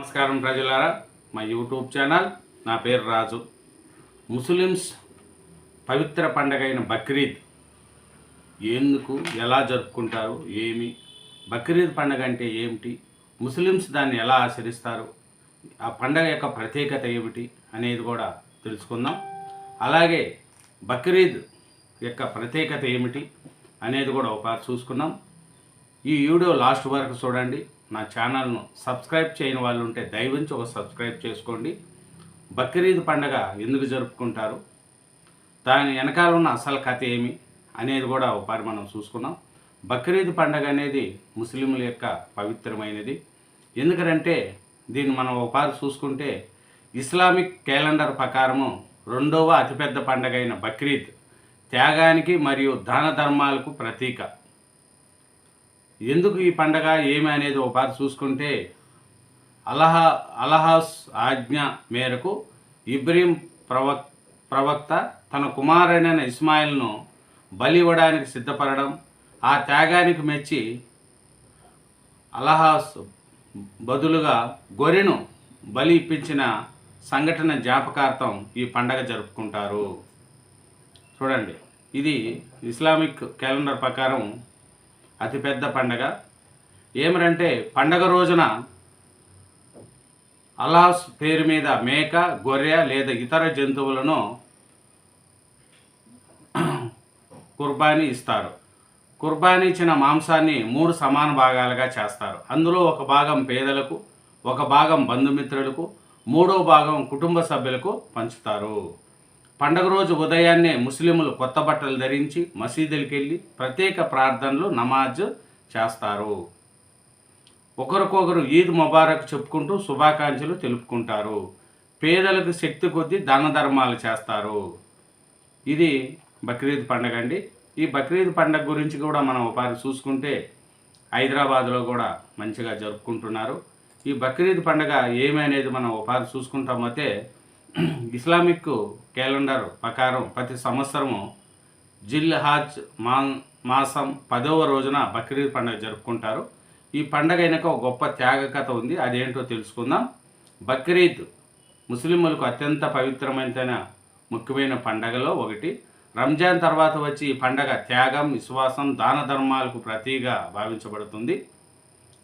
నమస్కారం ప్రజలారా, మా యూట్యూబ్ ఛానల్. నా పేరు రాజు. ముస్లిమ్స్ పవిత్ర పండగైన బక్రీద్ ఎందుకు, ఎలా జరుపుకుంటారు, ఏమి బక్రీద్ పండగ అంటే ఏమిటి, ముస్లిమ్స్ దాన్ని ఎలా ఆచరిస్తారు, ఆ పండగ యొక్క ప్రత్యేకత ఏమిటి అనేది కూడా తెలుసుకుందాం. అలాగే బక్రీద్ యొక్క ప్రత్యేకత ఏమిటి అనేది కూడా ఒకసారి చూసుకుందాం. ఈ వీడియో లాస్ట్ వరకు చూడండి. నా ఛానల్ను సబ్స్క్రైబ్ చేయని వాళ్ళు ఉంటే దయవుంచి ఒక సబ్స్క్రైబ్ చేసుకోండి. బక్రీద్ పండగ ఎందుకు జరుపుకుంటారు, దాని వెనకాల ఉన్న అసలు కథ ఏమి అనేది కూడా ఒకసారి మనం చూసుకుందాం. బక్రీద్ పండగ అనేది ముస్లింల యొక్క పవిత్రమైనది. ఎందుకంటే దీన్ని మనం ఒకసారి చూసుకుంటే ఇస్లామిక్ క్యాలెండర్ ప్రకారము రెండవ అతిపెద్ద పండగ అయిన బక్రీద్ త్యాగానికి మరియు దాన ధర్మాలకు ప్రతీక. ఎందుకు ఈ పండగ ఏమి అనేది ఒకసారి చూసుకుంటే అల్లాహ్ ఆజ్ఞ మేరకు ఇబ్రహీం ప్రవక్త తన కుమారుడైన ఇస్మాయిల్ను బలి ఇవ్వడానికి సిద్ధపడడం, ఆ త్యాగానికి మెచ్చి అల్లాహ్ బదులుగా గొర్రెను బలి ఇప్పించిన సంఘటన జ్ఞాపకార్థం ఈ పండగ జరుపుకుంటారు. చూడండి, ఇది ఇస్లామిక్ క్యాలెండర్ ప్రకారం అతిపెద్ద పండగ. ఏమిటంటే పండగ రోజున అల్లాహ్ పేరు మీద మేక, గొర్రె లేదా ఇతర జంతువులను కుర్బానీ ఇస్తారు. కుర్బానీ ఇచ్చిన మాంసాన్ని 3 సమాన భాగాలుగా చేస్తారు. అందులో ఒక భాగం పేదలకు, ఒక భాగం బంధుమిత్రులకు, 3వ భాగం కుటుంబ సభ్యులకు పంచుతారు. పండగ రోజు ఉదయాన్నే ముస్లింలు కొత్త బట్టలు ధరించి మసీదులకు వెళ్ళి ప్రత్యేక ప్రార్థనలు, నమాజ్ చేస్తారు. ఒకరికొకరు ఈద్ ముబారక్ చెప్పుకుంటూ శుభాకాంక్షలు తెలుపుకుంటారు. పేదలకు శక్తి కొద్దీ దాన ధర్మాలు చేస్తారు. ఇది బక్రీద్ పండగ అండి. ఈ బక్రీద్ పండగ గురించి కూడా మనం ఒకసారి చూసుకుంటే హైదరాబాద్లో కూడా మంచిగా జరుపుకుంటున్నారు. ఈ బక్రీద్ పండగ ఏమి అనేది మనం ఒకసారి చూసుకుంటామైతే ఇస్లామిక్ క్యాలెండర్ ప్రకారం ప్రతి సంవత్సరము జిల్హాజ్ మాసం 10వ రోజున బక్రీద్ పండుగ జరుపుకుంటారు. ఈ పండగ వెనుక ఒక గొప్ప త్యాగ కథ ఉంది. అదేంటో తెలుసుకుందాం. బక్రీద్ ముస్లింలకు అత్యంత పవిత్రమైన ముఖ్యమైన పండగలో ఒకటి. రంజాన్ తర్వాత వచ్చి ఈ పండగ త్యాగం, విశ్వాసం, దాన ధర్మాలకు ప్రతీకగా భావించబడుతుంది.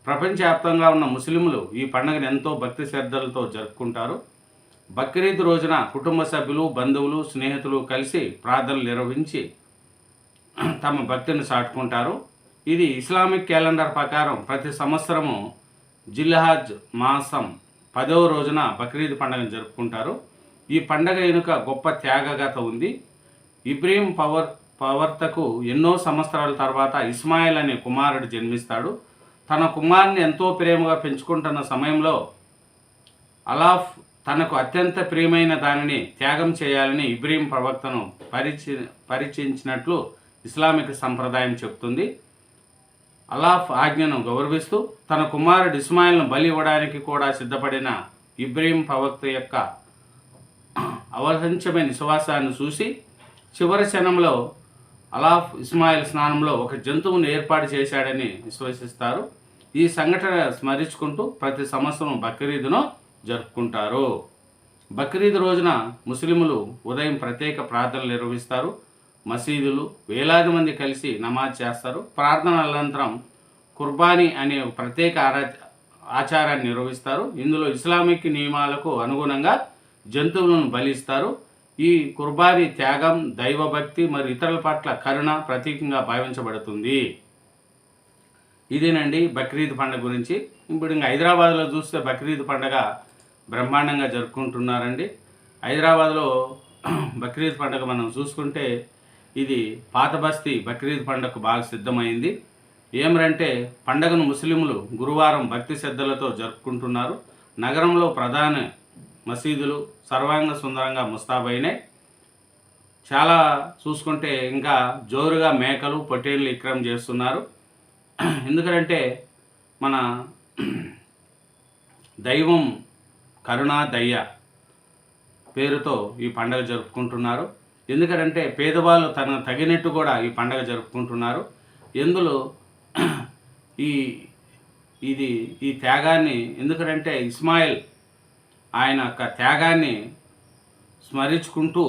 ప్రపంచవ్యాప్తంగా ఉన్న ముస్లింలు ఈ పండుగను ఎంతో భక్తి శ్రద్ధలతో జరుపుకుంటారు. బక్రీద్ రోజున కుటుంబ సభ్యులు, బంధువులు, స్నేహితులు కలిసి ప్రార్థనలు నిర్వహించి తమ భక్తిని చాటుకుంటారు. ఇది ఇస్లామిక్ క్యాలెండర్ ప్రకారం ప్రతి సంవత్సరము జిల్హాజ్ మాసం 10వ రోజున బక్రీద్ పండుగను జరుపుకుంటారు. ఈ పండగ వెనుక గొప్ప త్యాగగాథ ఉంది. ఇబ్రహీం ప్రవక్తకు ఎన్నో సంవత్సరాల తర్వాత ఇస్మాయిల్ అనే కుమారుడు జన్మిస్తాడు. తన కుమారుని ఎంతో ప్రేమగా పెంచుకుంటున్న సమయంలో అల్లాహ్ తనకు అత్యంత ప్రియమైన దానిని త్యాగం చేయాలని ఇబ్రహీం ప్రవక్తను పరిచయించినట్లు ఇస్లామిక్ సంప్రదాయం చెప్తుంది. అల్లాహ్ ఆజ్ఞను గౌరవిస్తూ తన కుమారుడు ఇస్మాయిల్ను బలి ఇవ్వడానికి కూడా సిద్ధపడిన ఇబ్రహీం ప్రవక్త యొక్క అవలంచమైన విశ్వాసాన్ని చూసి చివరి క్షణంలో అల్లాహ్ ఇస్మాయిల్ స్నానంలో ఒక జంతువును ఏర్పాటు చేశాడని విశ్వసిస్తారు. ఈ సంఘటన స్మరించుకుంటూ ప్రతి సంవత్సరం బక్రీద్ను జరుపుకుంటారు. బక్రీద్ రోజున ముస్లింలు ఉదయం ప్రత్యేక ప్రార్థనలు నిర్వహిస్తారు. మసీదులు వేలాది మంది కలిసి నమాజ్ చేస్తారు. ప్రార్థనల అనంతరం కుర్బానీ అనే ఒక ప్రత్యేక ఆచారాన్ని నిర్వహిస్తారు. ఇందులో ఇస్లామిక్ నియమాలకు అనుగుణంగా జంతువులను బలిస్తారు. ఈ కుర్బానీ త్యాగం, దైవభక్తి మరియు ఇతరుల పట్ల కరుణ ప్రతీకంగా భావించబడుతుంది. ఇదేనండి బక్రీద్ పండుగ గురించి. ఇప్పుడు ఇంకా హైదరాబాద్లో చూస్తే బక్రీద్ పండుగ బ్రహ్మాండంగా జరుపుకుంటున్నారండి. హైదరాబాద్లో బక్రీద్ పండుగ మనం చూసుకుంటే ఇది పాత బస్తీ బక్రీద్ పండుగకు బాగా సిద్ధమైంది. ఏమిటంటే పండుగను ముస్లింలు గురువారం భక్తి శ్రద్ధలతో జరుపుకుంటున్నారు. నగరంలో ప్రధాన మసీదులు సర్వాంగ సుందరంగా ముస్తాబైనాయి. చాలా చూసుకుంటే ఇంకా జోరుగా మేకలు, పొట్టేళ్ళు విక్రయం చేస్తున్నారు. ఎందుకంటే మన దైవం కరుణ, దయ్య పేరుతో ఈ పండుగ జరుపుకుంటున్నారు. ఎందుకంటే పేదవాళ్ళు తగినట్టు కూడా ఈ పండుగ జరుపుకుంటున్నారు. ఇందులో ఈ ఇది ఈ త్యాగాన్ని ఎందుకంటే ఇస్మాయిల్ ఆయన యొక్క త్యాగాన్ని స్మరించుకుంటూ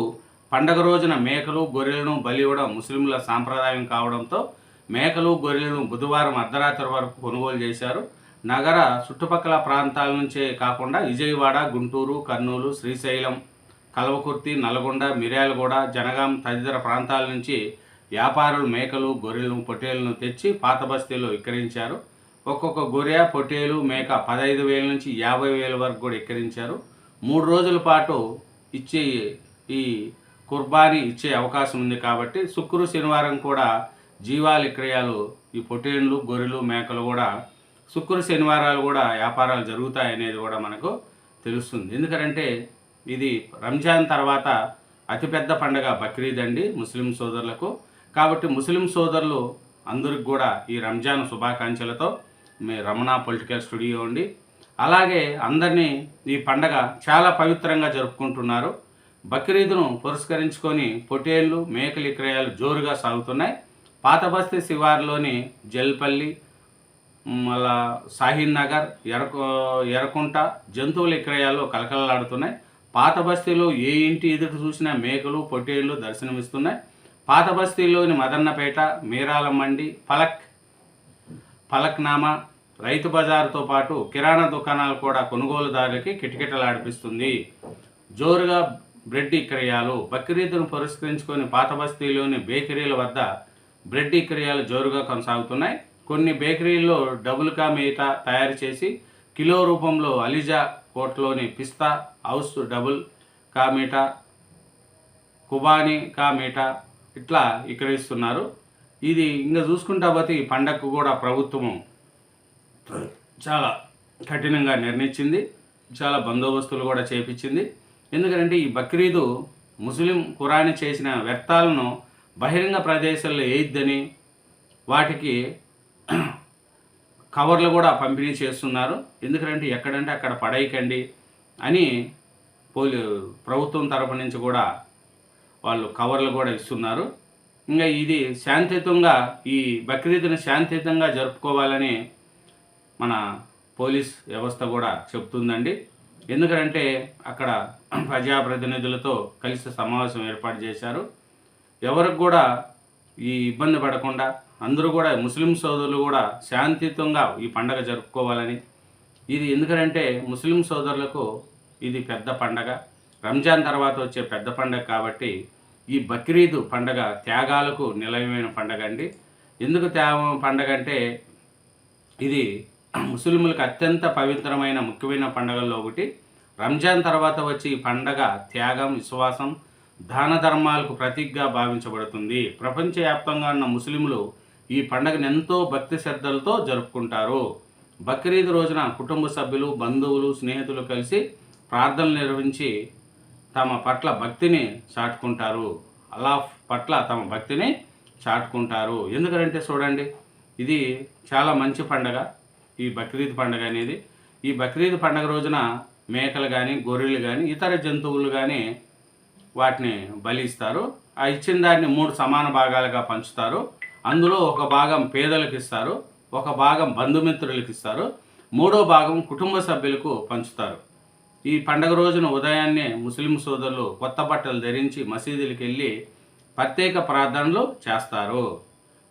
పండగ రోజున మేకలు గొర్రెలను బలి ఇవ్వడం ముస్లింల సాంప్రదాయం కావడంతో మేకలు గొర్రెలను బుధవారం అర్ధరాత్రి వరకు కొనుగోలు చేశారు. నగర చుట్టుపక్కల ప్రాంతాల నుంచే కాకుండా విజయవాడ, గుంటూరు, కర్నూలు, శ్రీశైలం, కల్వకుర్తి, నల్గొండ, మిర్యాలగూడ, జనగాం తదితర ప్రాంతాల నుంచి వ్యాపారులు మేకలు గొర్రెలను పొట్టేలను తెచ్చి పాత బస్తీలో విక్రయించారు. ఒక్కొక్క గొర్రె పొట్టేలు మేక 15,000 నుంచి 50,000 వరకు కూడా విక్రయించారు. 3 రోజుల పాటు ఇచ్చే ఈ కుర్బానీ ఇచ్చే అవకాశం ఉంది కాబట్టి శుక్రవారం కూడా జీవాల విక్రయాలు ఈ పొట్టేళ్ళు గొర్రెలు మేకలు కూడా శనివారాలు కూడా వ్యాపారాలు జరుగుతాయనేది కూడా మనకు తెలుస్తుంది. ఎందుకంటే ఇది రంజాన్ తర్వాత అతిపెద్ద పండుగ బక్రీద్ అండి ముస్లిం సోదరులకు. కాబట్టి ముస్లిం సోదరులు అందరికి కూడా ఈ రంజాన్ శుభాకాంక్షలతో మీ రమణ పొలిటికల్ స్టూడియో అండి. అలాగే అందరినీ ఈ పండగ చాలా పవిత్రంగా జరుపుకుంటున్నారు. బక్రీద్ను పురస్కరించుకొని పొట్టేళ్ళు మేకల విక్రయాలు జోరుగా సాగుతున్నాయి. పాత బస్తీ శివారులోని జల్పల్లి, మళ్ళా సాహిన్ నగర్, ఎరకుంట జంతువుల విక్రయాలు కలకలలాడుతున్నాయి. పాత బస్తీలో ఏ ఇంటి ఎదుట చూసినా మేకలు పొట్టేళ్ళు దర్శనమిస్తున్నాయి. పాత బస్తీలోని మదన్నపేట, మీరాల మండి, ఫలక్నామా, రైతు బజారుతో పాటు కిరాణా దుకాణాలు కూడా కొనుగోలుదారులకి కిటకిటలాడిపిస్తుంది. జోరుగా బ్రెడ్ విక్రయాలు బక్రీద్ను పురస్కరించుకొని పాత బస్తీలోని బేకరీల వద్ద బ్రెడ్ విక్రయాలు జోరుగా కొనసాగుతున్నాయి. కొన్ని బేకరీల్లో డబుల్ కా మీఠా తయారు చేసి కిలో రూపంలో అలిజా కోట్లోని పిస్తా హౌస్ డబుల్ కా మీఠా, కుబానీ కా మీఠా ఇట్లా విక్రయిస్తున్నారు. ఇది ఇంకా చూసుకుంటా పోతే ఈ పండగకు కూడా ప్రభుత్వము చాలా కఠినంగా నిర్ణయించింది. చాలా బందోబస్తులు కూడా చేపించింది. ఎందుకంటే ఈ బక్రీదు ముస్లిం ఖురాని చేసిన వ్యర్థాలను బహిరంగ ప్రదేశాల్లో వేయొద్దని వాటికి కవర్లు కూడా పంపిణీ చేస్తున్నారు. ఎందుకంటే ఎక్కడంటే అక్కడ పడేయకండి అని ప్రభుత్వం తరపు నుంచి కూడా వాళ్ళు కవర్లు కూడా ఇస్తున్నారు. ఇంకా ఇది శాంతియుతంగా ఈ బక్రీద్ని శాంతియుతంగా జరుపుకోవాలని మన పోలీస్ వ్యవస్థ కూడా చెప్తుందండి. ఎందుకంటే అక్కడ ప్రజాప్రతినిధులతో కలిసి సమావేశం ఏర్పాటు చేశారు. ఎవరికి కూడా ఈ ఇబ్బంది పడకుండా అందరూ కూడా ముస్లిం సోదరులు కూడా శాంతియుతంగా ఈ పండగ జరుపుకోవాలని. ఇది ఎందుకంటే ముస్లిం సోదరులకు ఇది పెద్ద పండగ, రంజాన్ తర్వాత వచ్చే పెద్ద పండగ కాబట్టి ఈ బక్రీద్ పండగ త్యాగాలకు నిలయమైన పండగ అండి. ఎందుకు త్యాగం పండగ అంటే ఇది ముస్లింలకు అత్యంత పవిత్రమైన ముఖ్యమైన పండుగల్లో ఒకటి. రంజాన్ తర్వాత వచ్చి ఈ పండగ త్యాగం, విశ్వాసం, దాన ధర్మాలకు ప్రతీకగా భావించబడుతుంది. ప్రపంచవ్యాప్తంగా ఉన్న ముస్లింలు ఈ పండుగను ఎంతో భక్తి శ్రద్ధలతో జరుపుకుంటారు. బక్రీద్ రోజున కుటుంబ సభ్యులు, బంధువులు, స్నేహితులు కలిసి ప్రార్థనలు నిర్వహించి తమ పట్ల భక్తిని చాటుకుంటారు. అల్లాహ్ పట్ల తమ భక్తిని చాటుకుంటారు. ఎందుకంటే చూడండి, ఇది చాలా మంచి పండగ ఈ బక్రీద్ పండుగ అనేది. ఈ బక్రీద్ పండుగ రోజున మేకలు కానీ గొర్రెలు కానీ ఇతర జంతువులు కానీ వాటిని బలిస్తారు. ఆ ఇచ్చిన దాన్ని 3 సమాన భాగాలుగా పంచుతారు. అందులో ఒక భాగం పేదలకు ఇస్తారు, ఒక భాగం బంధుమిత్రులకు ఇస్తారు, 3వ భాగం కుటుంబ సభ్యులకు పంచుతారు. ఈ పండగ రోజున ఉదయాన్నే ముస్లిం సోదరులు కొత్త బట్టలు ధరించి మసీదులకు వెళ్ళి ప్రత్యేక ప్రార్థనలు చేస్తారు.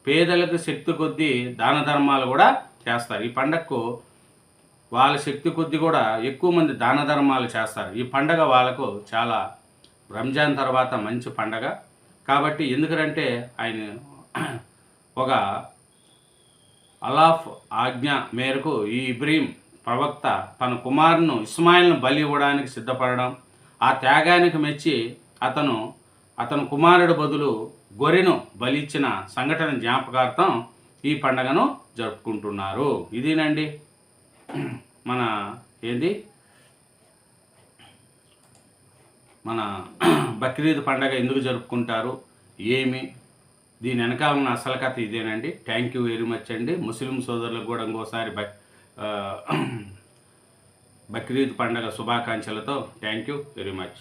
పేదలకు శక్తి కొద్దీ దాన ధర్మాలు కూడా చేస్తారు. ఈ పండగకు వాళ్ళ శక్తి కొద్దీ కూడా ఎక్కువ మంది దాన ధర్మాలు చేస్తారు. ఈ పండగ వాళ్ళకు చాలా రంజాన్ తర్వాత మంచి పండగ కాబట్టి. ఎందుకంటే ఆయన ఒక అల్లాహ్ ఆజ్ఞ మేరకు ఈ ఇబ్రహీం ప్రవక్త తన కుమారును ఇస్మాయిల్ను బలి ఇవ్వడానికి సిద్ధపడడం, ఆ త్యాగానికి మెచ్చి అతను కుమారుడు బదులు గొర్రెను బలిచ్చిన సంఘటన జ్ఞాపకార్థం ఈ పండగను జరుపుకుంటున్నారు. ఇదేనండి మన బక్రీద్ పండగ ఎందుకు జరుపుకుంటారు, ఏమి దీని వెనకాల ఉన్న అసలు కథ ఇదేనండి. థ్యాంక్ యూ వెరీ మచ్ అండి. ముస్లిం సోదరులకు కూడా ఇంకోసారి బక్రీద్ పండగ శుభాకాంక్షలతో థ్యాంక్ యూ వెరీ మచ్.